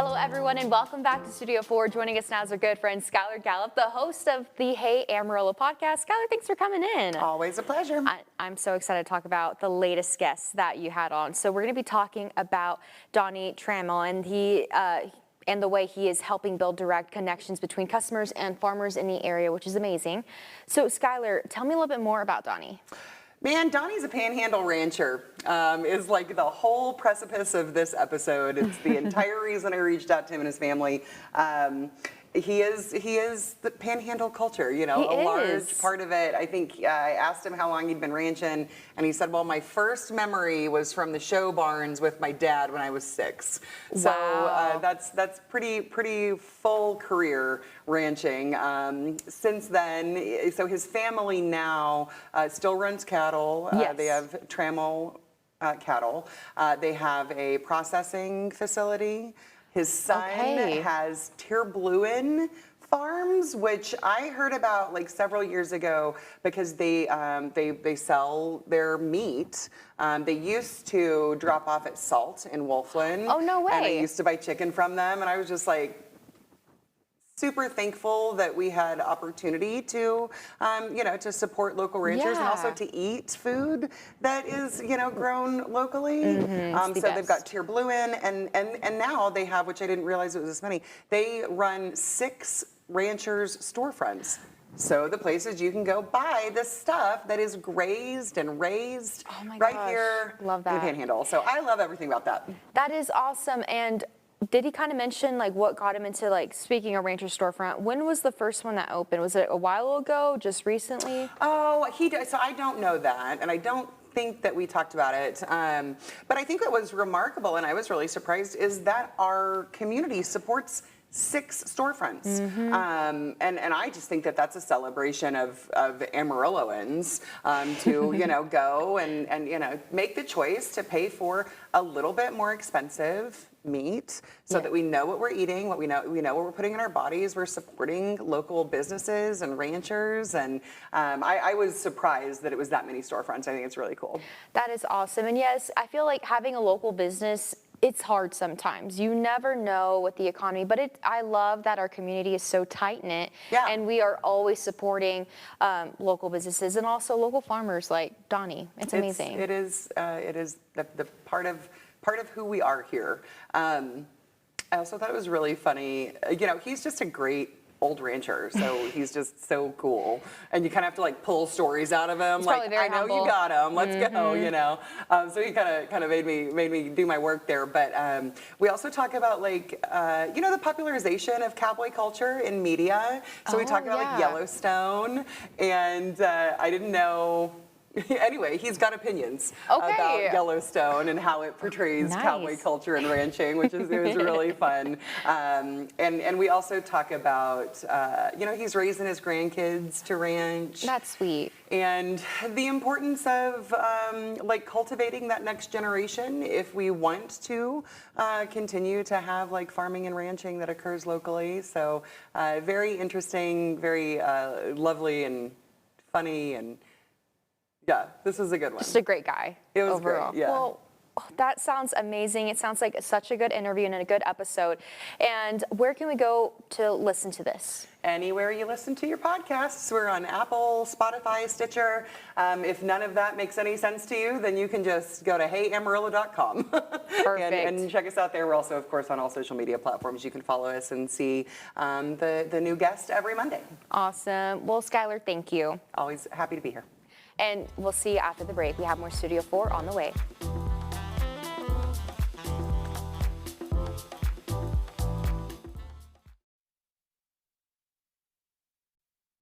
Hello, everyone, and welcome back to Studio 4. Joining us now is our good friend, Skylar Gallup, the host of the Hey Amarillo podcast. Skylar, thanks for coming in. Always a pleasure. I'm so excited to talk about the latest guests that you had on. So we're going to be talking about Donnie Trammell and the way he is helping build direct connections between customers and farmers in the area, which is amazing. So, Skylar, tell me a little bit more about Donnie. Man, Donnie's a panhandle rancher, is like the whole precipice of this episode. It's the entire reason I reached out to him and his family. He is the panhandle culture, you know, a large part of it. I think I asked him how long he'd been ranching, and he said, well, my first memory was from the show barns with my dad when I was 6. So that's pretty full career ranching. Since then, so his family now still runs cattle. Yes. They have Trammell cattle. They have a processing facility. His son has Terbluin farms, which I heard about like several years ago because they sell their meat. They used to drop off at Salt in Wolfland. Oh, no way. And I used to buy chicken from them, and I was just like super thankful that we had opportunity to, to support local ranchers and also to eat food that is, grown locally. So they've got Terbluin, and now they have, which I didn't realize it was this many, they run 6 ranchers' storefronts. So the places you can go buy the stuff that is grazed and raised here in the Panhandle. So I love everything about that. That is awesome. And did he kind of mention like what got him into like speaking of rancher storefront? When was the first one that opened? Was it a while ago, just recently? Oh, so I don't know that, and I don't think that we talked about it. But I think what was remarkable, and I was really surprised, is that our community supports 6 storefronts. And I just think that that's a celebration of Amarilloans to, go and make the choice to pay for a little bit more expensive meat so that we know what we're eating, we know what we're putting in our bodies. We're supporting local businesses and ranchers, and I was surprised that it was that many storefronts. I think it's really cool. That is awesome. And yes, I feel like having a local business, it's hard sometimes. You never know with the economy, but I love that our community is so tight-knit, and we are always supporting local businesses and also local farmers like Donnie. It's amazing. It is the part of who we are here. I also thought it was really funny. He's just a great old rancher, so he's just so cool, and you kind of have to like pull stories out of him. Like, I know humble. You got him. Let's go. So he kind of made me do my work there. But we also talk about like the popularization of cowboy culture in media. So we talk about like Yellowstone, and I didn't know. Anyway, he's got opinions about Yellowstone and how it portrays cowboy culture and ranching, which is it was really fun. And we also talk about he's raising his grandkids to ranch. That's sweet. And the importance of like cultivating that next generation if we want to continue to have like farming and ranching that occurs locally. So very interesting, very lovely and funny, and yeah, this was a good one. Just a great guy. It was overall. Great, yeah. Well, that sounds amazing. It sounds like such a good interview and a good episode. And where can we go to listen to this? Anywhere you listen to your podcasts. We're on Apple, Spotify, Stitcher. If none of that makes any sense to you, then you can just go to heyamarillo.com. Perfect. and check us out there. We're also, of course, on all social media platforms. You can follow us and see the new guest every Monday. Awesome. Well, Skylar, thank you. Always happy to be here. And we'll see you after the break. We have more Studio 4 on the way.